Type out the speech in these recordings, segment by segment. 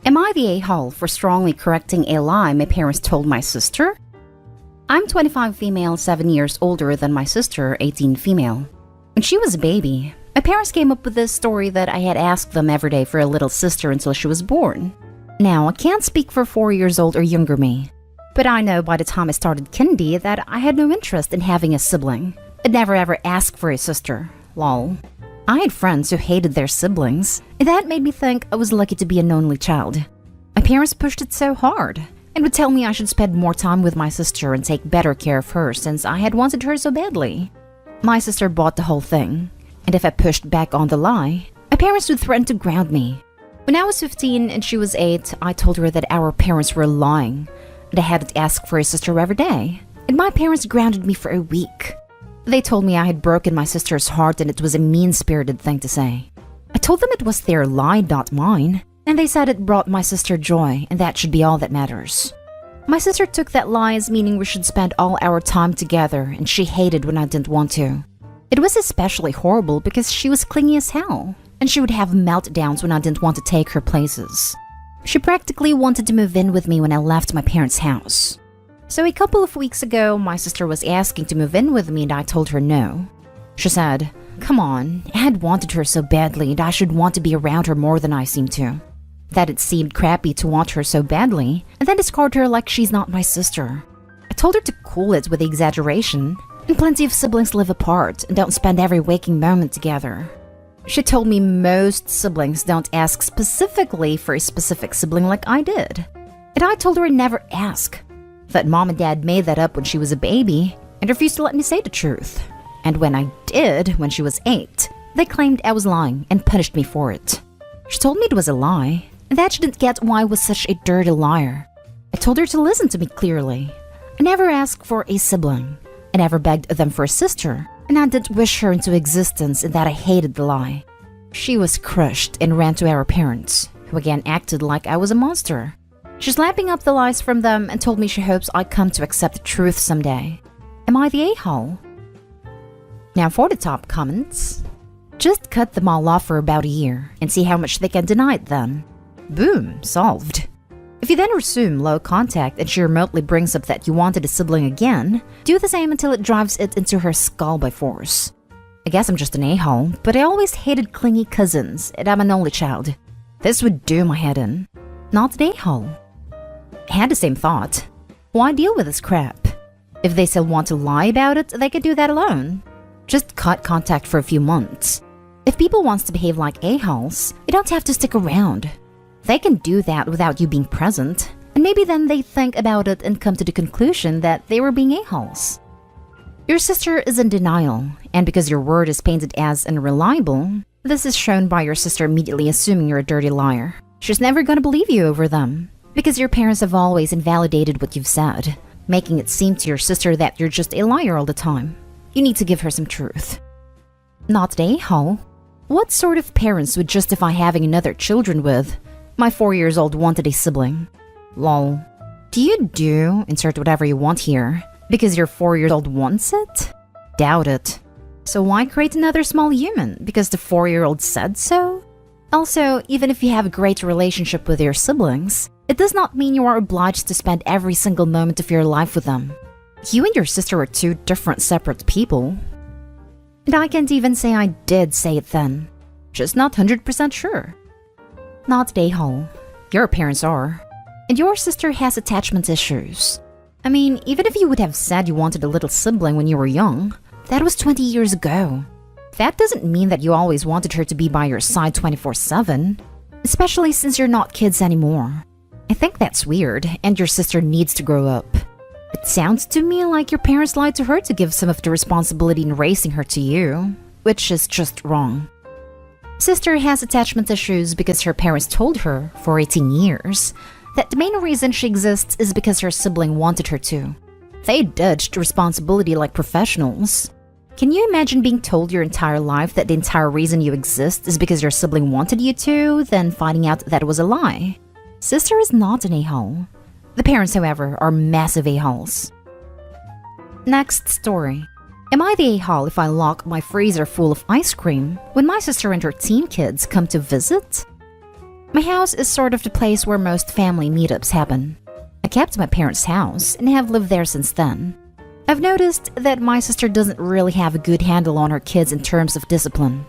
Am I the a-hole for strongly correcting a lie my parents told my sister? I'm 25 female, 7 years older than my sister, 18 female. When she was a baby, my parents came up with this story that I had asked them every day for a little sister until she was born. Now, I can't speak for 4 years old or younger me, but I know by the time I started kindy that I had no interest in having a sibling. I'd never ever asked for a sister. Lol. I had friends who hated their siblings, and that made me think I was lucky to be an only child. My parents pushed it so hard, and would tell me I should spend more time with my sister and take better care of her since I had wanted her so badly. My sister bought the whole thing, and if I pushed back on the lie, my parents would threaten to ground me. When I was 15 and she was 8, I told her that our parents were lying, and I had to ask for a sister every day, and my parents grounded me for a week. They told me I had broken my sister's heart and it was a mean-spirited thing to say. I told them it was their lie, not mine, and they said it brought my sister joy and that should be all that matters. My sister took that lie as meaning we should spend all our time together, and she hated when I didn't want to. It was especially horrible because she was clingy as hell, and she would have meltdowns when I didn't want to take her places. She practically wanted to move in with me when I left my parents' house. So a couple of weeks ago, my sister was asking to move in with me and I told her no. She said, "Come on, I had wanted her so badly and I should want to be around her more than I seem to. That it seemed crappy to want her so badly and then discard her like she's not my sister." I told her to cool it with the exaggeration, and plenty of siblings live apart and don't spend every waking moment together. She told me most siblings don't ask specifically for a specific sibling like I did. And I told her I'd never ask. That mom and dad made that up when she was a baby and refused to let me say the truth. And when I did, when she was 8, they claimed I was lying and punished me for it. She told me it was a lie, and that she didn't get why I was such a dirty liar. I told her to listen to me clearly. I never asked for a sibling. I never begged them for a sister, and I didn't wish her into existence, and that I hated the lie. She was crushed and ran to our parents, who again acted like I was a monster. She's lapping up the lies from them and told me she hopes I come to accept the truth someday. Am I the a-hole? Now for the top comments. Just cut them all off for about a year and see how much they can deny it then. Boom, solved. If you then resume low contact and she remotely brings up that you wanted a sibling again, do the same until it drives it into her skull by force. I guess I'm just an a-hole, but I always hated clingy cousins and I'm an only child. This would do my head in. Not an a-hole. I had the same thought. Why deal with this crap? If they still want to lie about it, they could do that alone. Just cut contact for a few months. If people want to behave like a-holes, you don't have to stick around. They can do that without you being present, and maybe then they think about it and come to the conclusion that they were being a-holes. Your sister is in denial, and because your word is painted as unreliable, this is shown by your sister immediately assuming you're a dirty liar. She's never gonna believe you over them, because your parents have always invalidated what you've said, making it seem to your sister that you're just a liar all the time. You need to give her some truth. Not an a-hole. What sort of parents would justify having another children with? My 4 years old wanted a sibling. Lol. Do you insert whatever you want here, because your 4 years old wants it? Doubt it. So why create another small human? Because the 4-year-old said so? Also, even if you have a great relationship with your siblings, it does not mean you are obliged to spend every single moment of your life with them. You and your sister are two different separate people. And I can't even say I did say it then. Just not 100% sure. Not an a-hole. Your parents are. And your sister has attachment issues. I mean, even if you would have said you wanted a little sibling when you were young, that was 20 years ago. That doesn't mean that you always wanted her to be by your side 24/7, especially since you're not kids anymore. I think that's weird, and your sister needs to grow up. It sounds to me like your parents lied to her to give some of the responsibility in raising her to you, which is just wrong. Sister has attachment issues because her parents told her, for 18 years, that the main reason she exists is because her sibling wanted her to. They dodged responsibility like professionals. Can you imagine being told your entire life that the entire reason you exist is because your sibling wanted you to, then finding out that it was a lie? Sister is not an a-hole. The parents, however, are massive a-holes. Next story. Am I the a-hole if I lock my freezer full of ice cream when my sister and her teen kids come to visit? My house is sort of the place where most family meetups happen. I kept my parents' house and have lived there since then. I've noticed that my sister doesn't really have a good handle on her kids in terms of discipline.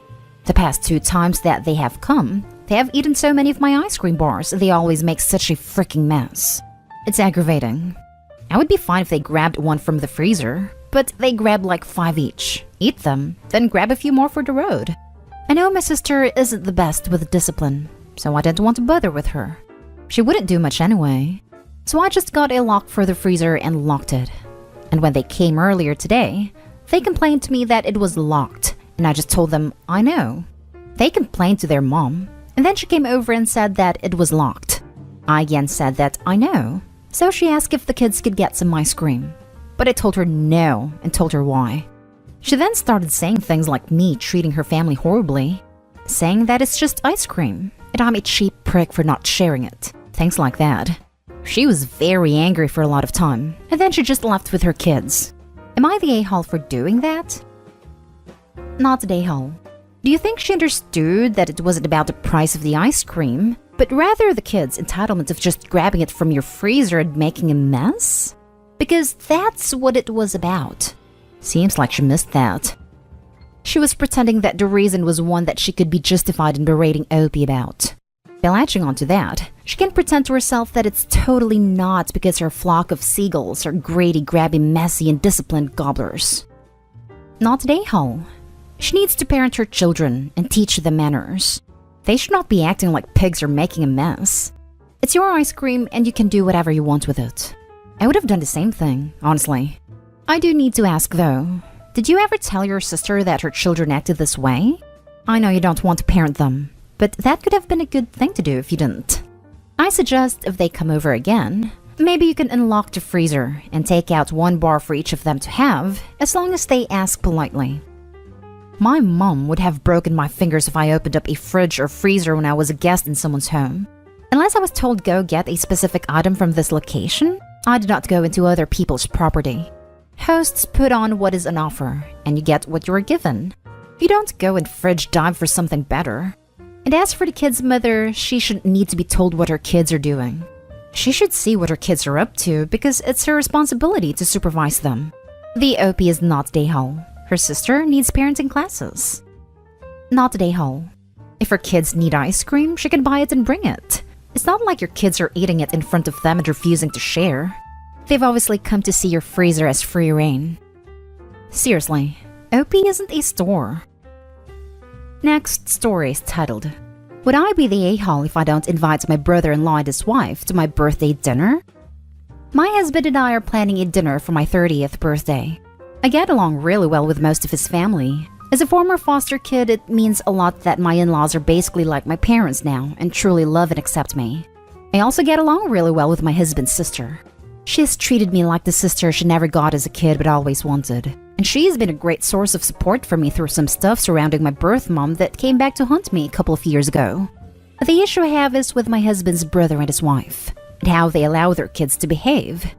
The past 2 times that they have come, they have eaten so many of my ice cream bars they always make such a freaking mess. It's aggravating. I would be fine if they grabbed one from the freezer, but they grab like 5 each, eat them, then grab a few more for the road. I know my sister isn't the best with discipline, so I didn't want to bother with her. She wouldn't do much anyway. So I just got a lock for the freezer and locked it. And when they came earlier today, they complained to me that it was locked, and I just told them, I know. They complained to their mom, and then she came over and said that it was locked. I again said that I know, so she asked if the kids could get some ice cream. But I told her no, and told her why. She then started saying things like me treating her family horribly, saying that it's just ice cream, and I'm a cheap prick for not sharing it. Things like that. She was very angry for a lot of time, and then she just left with her kids. Am I the a-hole for doing that? Not the a-hole. Do you think she understood that it wasn't about the price of the ice cream, but rather the kids' entitlement of just grabbing it from your freezer and making a mess? Because that's what it was about. Seems like she missed that. She was pretending that the reason was one that she could be justified in berating Opie about. By latching onto that, she can pretend to herself that it's totally not because her flock of seagulls are greedy, grabby, messy, and disciplined gobblers. Not the a-hole. She needs to parent her children and teach them manners. They should not be acting like pigs or making a mess. It's your ice cream and you can do whatever you want with it. I would have done the same thing, honestly. I do need to ask though, did you ever tell your sister that her children acted this way? I know you don't want to parent them, but that could have been a good thing to do if you didn't. I suggest if they come over again, maybe you can unlock the freezer and take out 1 bar for each of them to have, as long as they ask politely. My mom would have broken my fingers if I opened up a fridge or freezer when I was a guest in someone's home. Unless I was told go get a specific item from this location, I did not go into other people's property. Hosts put on what is on offer, and you get what you are given. You don't go and fridge dive for something better. And as for the kid's mother, she shouldn't need to be told what her kids are doing. She should see what her kids are up to because it's her responsibility to supervise them. The OP is not the a-hole. Her sister needs parenting classes. Not the a-hole. If her kids need ice cream, she can buy it and bring it. It's not like your kids are eating it in front of them and refusing to share. They've obviously come to see your freezer as free reign. Seriously, OP isn't a store. Next story is titled, Would I be the a-hole if I don't invite my brother-in-law and his wife to my birthday dinner? My husband and I are planning a dinner for my 30th birthday. I get along really well with most of his family. As a former foster kid, it means a lot that my in-laws are basically like my parents now and truly love and accept me. I also get along really well with my husband's sister. She has treated me like the sister she never got as a kid but always wanted. And she has been a great source of support for me through some stuff surrounding my birth mom that came back to haunt me a couple of years ago. The issue I have is with my husband's brother and his wife, and how they allow their kids to behave.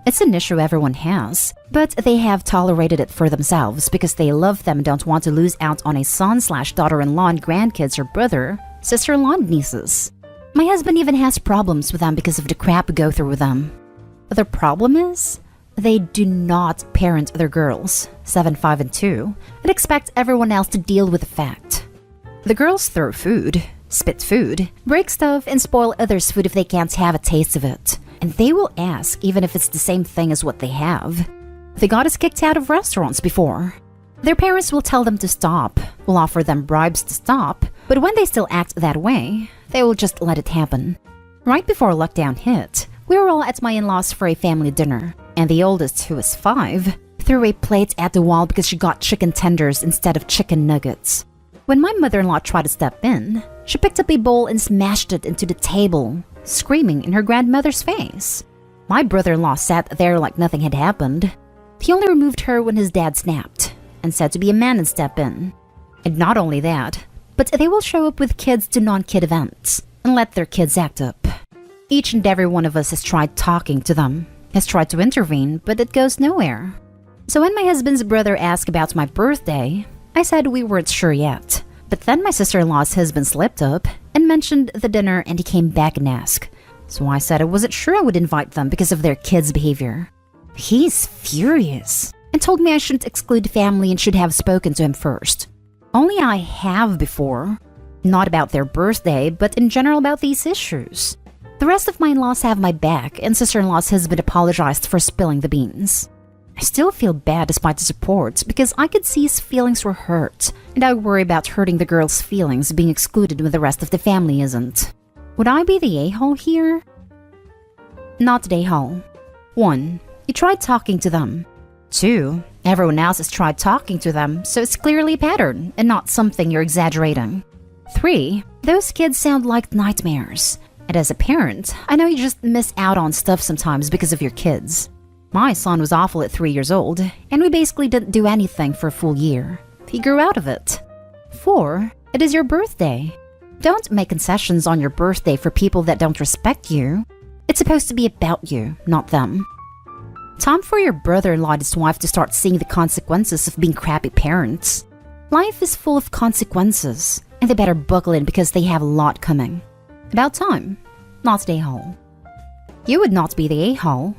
It's an issue everyone has, but they have tolerated it for themselves because they love them and don't want to lose out on a son/daughter-in-law and grandkids or brother, sister-in-law and nieces. My husband even has problems with them because of the crap we go through with them. The problem is, they do not parent their girls, 7, 5, and 2, and expect everyone else to deal with the fact. The girls throw food, spit food, break stuff, and spoil others' food if they can't have a taste of it. And they will ask even if it's the same thing as what they have. They got us kicked out of restaurants before. Their parents will tell them to stop, will offer them bribes to stop, but when they still act that way, they will just let it happen. Right before lockdown hit, we were all at my in-laws for a family dinner, and the oldest, who is 5, threw a plate at the wall because she got chicken tenders instead of chicken nuggets. When my mother-in-law tried to step in, she picked up a bowl and smashed it into the table, screaming in her grandmother's face. My brother-in-law sat there like nothing had happened. He only removed her when his dad snapped, and said to be a man and step in. And not only that, but they will show up with kids to non-kid events, and let their kids act up. Each and every one of us has tried talking to them, has tried to intervene, but it goes nowhere. So when my husband's brother asked about my birthday, I said we weren't sure yet. But then my sister-in-law's husband slipped up and mentioned the dinner, and he came back and asked. So I said I wasn't sure I would invite them because of their kids' behavior. He's furious and told me I shouldn't exclude family and should have spoken to him first. Only I have before. Not about their birthday, but in general about these issues. The rest of my in-laws have my back, and sister-in-law's husband apologized for spilling the beans. I still feel bad despite the support because I could see his feelings were hurt, and I worry about hurting the girl's feelings being excluded when the rest of the family isn't. Would I be the a-hole here? Not the a-hole. 1. You tried talking to them. 2. Everyone else has tried talking to them, so it's clearly a pattern and not something you're exaggerating. 3. Those kids sound like nightmares. And as a parent, I know you just miss out on stuff sometimes because of your kids. My son was awful at 3 years old, and we basically didn't do anything for a full year. He grew out of it. 4. It is your birthday. Don't make concessions on your birthday for people that don't respect you. It's supposed to be about you, not them. Time for your brother-in-law and his wife to start seeing the consequences of being crappy parents. Life is full of consequences, and they better buckle in because they have a lot coming. About time. Not the a-hole. You would not be the a-hole.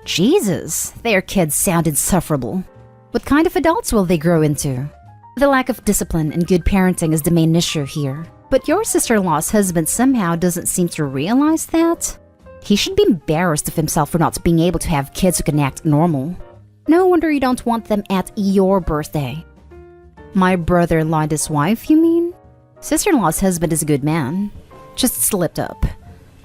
Jesus, their kids sound insufferable. What kind of adults will they grow into? The lack of discipline and good parenting is the main issue here. But your sister-in-law's husband somehow doesn't seem to realize that. He should be embarrassed of himself for not being able to have kids who can act normal. No wonder you don't want them at your birthday. My brother-in-law and his wife, you mean? Sister-in-law's husband is a good man. Just slipped up.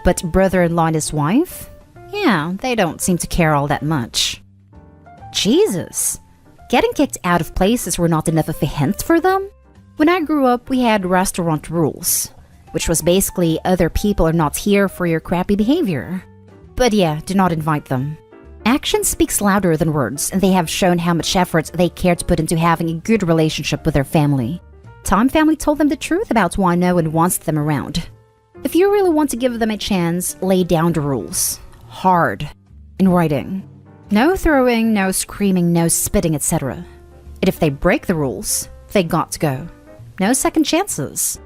But brother-in-law and his wife? Yeah, they don't seem to care all that much. Jesus! Getting kicked out of places were not enough of a hint for them? When I grew up, we had restaurant rules, which was basically other people are not here for your crappy behavior. But yeah, do not invite them. Action speaks louder than words, and they have shown how much effort they care to put into having a good relationship with their family. Time family told them the truth about why no one wants them around. If you really want to give them a chance, lay down the rules. Hard. In writing. No throwing, no screaming, no spitting, etc. And if they break the rules, they got to go. No second chances.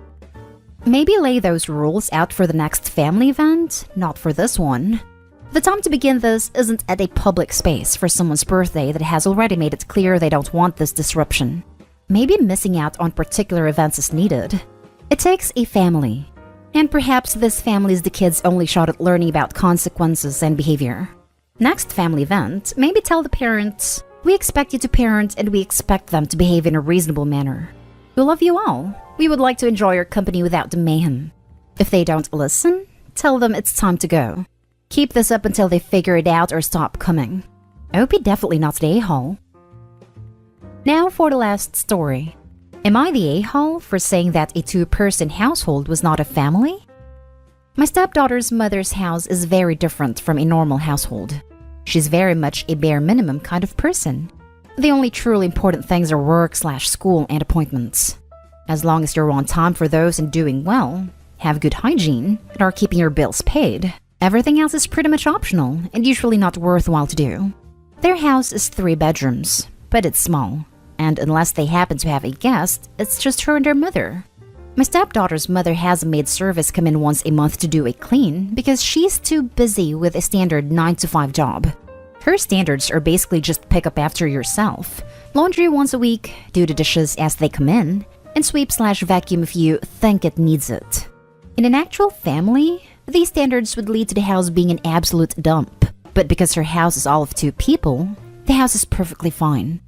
Maybe lay those rules out for the next family event, not for this one. The time to begin this isn't at a public space for someone's birthday that has already made it clear they don't want this disruption. Maybe missing out on particular events is needed. It takes a family. And perhaps this family is the kids' only shot at learning about consequences and behavior. Next family event, maybe tell the parents, we expect you to parent and we expect them to behave in a reasonable manner. We love you all. We would like to enjoy your company without the mayhem. If they don't listen, tell them it's time to go. Keep this up until they figure it out or stop coming. I hope you're definitely not the a-hole. Now for the last story. Am I the a-hole for saying that a two-person household was not a family? My stepdaughter's mother's house is very different from a normal household. She's very much a bare minimum kind of person. The only truly important things are work/school and appointments. As long as you're on time for those and doing well, have good hygiene, and are keeping your bills paid, everything else is pretty much optional and usually not worthwhile to do. Their house is 3 bedrooms, but it's small. And unless they happen to have a guest, it's just her and her mother. My stepdaughter's mother has a maid service come in once a month to do a clean because she's too busy with a standard 9-to-5 job. Her standards are basically just pick up after yourself, laundry once a week, do the dishes as they come in, and sweep/vacuum if you think it needs it. In an actual family, these standards would lead to the house being an absolute dump. But because her house is all of 2 people, the house is perfectly fine.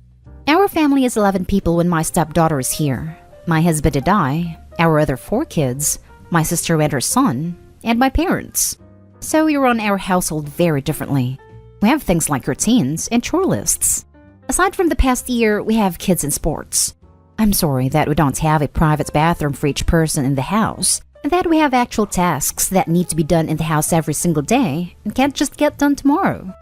Our family is 11 people when my stepdaughter is here. My husband and I, our other 4 kids, my sister and her son, and my parents. So we run our household very differently. We have things like routines and chore lists. Aside from the past year, we have kids in sports. I'm sorry that we don't have a private bathroom for each person in the house, and that we have actual tasks that need to be done in the house every single day and can't just get done tomorrow.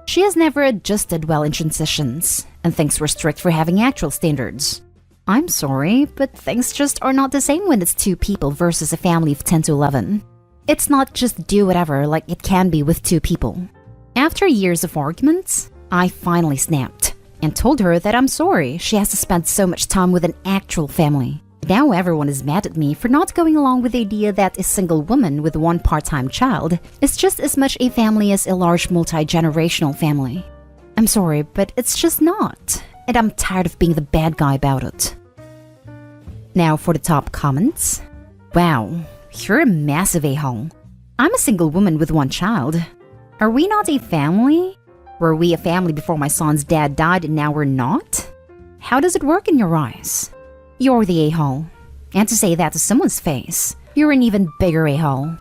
She has never adjusted well in transitions, and thinks we're strict for having actual standards. I'm sorry, but things just are not the same when it's 2 people versus a family of 10 to 11. It's not just do whatever like it can be with 2 people. After years of arguments, I finally snapped and told her that I'm sorry she has to spend so much time with an actual family. Now everyone is mad at me for not going along with the idea that a single woman with one part-time child is just as much a family as a large multi-generational family. I'm sorry, but it's just not, and I'm tired of being the bad guy about it. Now for the top comments. Wow, you're a massive a-hole. I'm a single woman with one child. Are we not a family? Were we a family before my son's dad died and now we're not? How does it work in your eyes? You're the a-hole. And to say that to someone's face, you're an even bigger a-hole.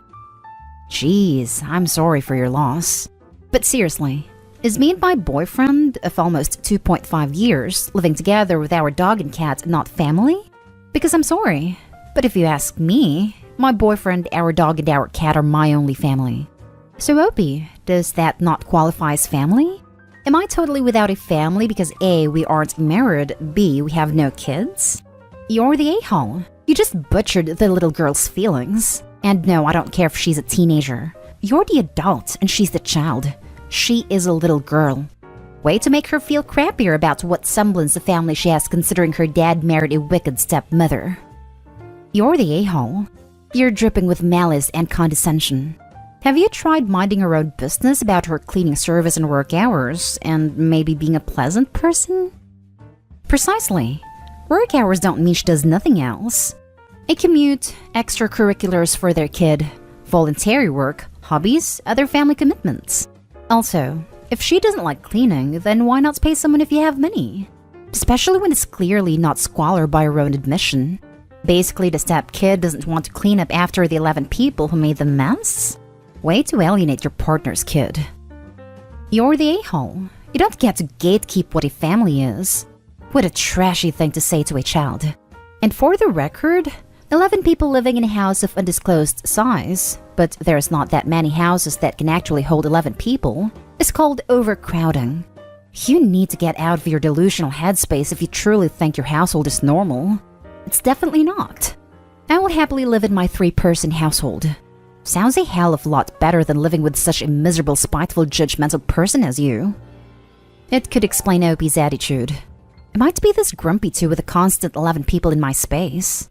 Jeez, I'm sorry for your loss. But seriously, is me and my boyfriend of almost 2.5 years living together with our dog and cat not family? Because I'm sorry, but if you ask me, my boyfriend, our dog, and our cat are my only family. So Opie, does that not qualify as family? Am I totally without a family because A, we aren't married, B, we have no kids? You're the a-hole. You just butchered the little girl's feelings. And no, I don't care if she's a teenager. You're the adult and she's the child. She is a little girl. Way to make her feel crappier about what semblance of family she has considering her dad married a wicked stepmother. You're the a-hole. You're dripping with malice and condescension. Have you tried minding her own business about her cleaning service and work hours, and maybe being a pleasant person? Precisely. Work hours don't mean she does nothing else. A commute, extracurriculars for their kid, voluntary work, hobbies, other family commitments. Also, if she doesn't like cleaning, then why not pay someone if you have money? Especially when it's clearly not squalor by her own admission. Basically, the step kid doesn't want to clean up after the 11 people who made the mess? Way to alienate your partner's kid. You're the a-hole. You don't get to gatekeep what a family is. What a trashy thing to say to a child. And for the record, 11 people living in a house of undisclosed size, but there's not that many houses that can actually hold 11 people, is called overcrowding. You need to get out of your delusional headspace if you truly think your household is normal. It's definitely not. I will happily live in my 3-person household. Sounds a hell of a lot better than living with such a miserable, spiteful, judgmental person as you. It could explain Opie's attitude. Am I to be this grumpy too with a constant 11 people in my space?